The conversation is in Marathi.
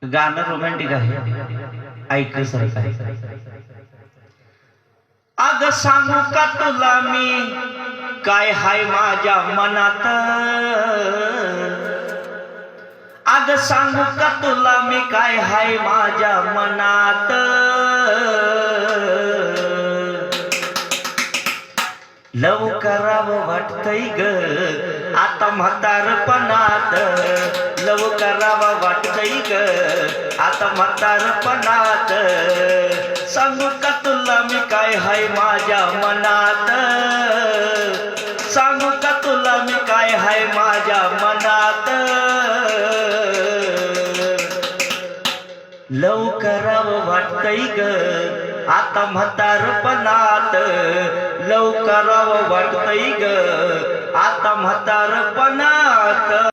गाणं रोमॅन्टिक आहे, ऐकण्यासारखं आहे. अग सांगू का तुला मी काय हाय माझ्या मनात, अग सांगू का तुला मी काय हाय माझ्या मनात. लव करावं वाटतंय ग आता म्हातारपणात, लव करावं वाटतंय ग आता म्हातारपणात. सांगू का तुला मी काय हाय माझ्या मनात, सांगू का तुला मी काय हाय माझ्या मनात. लव करावं वाटतंय ग आता म्हातारपणात, लव करावं वाटतंय ग आता म्हातारपणात.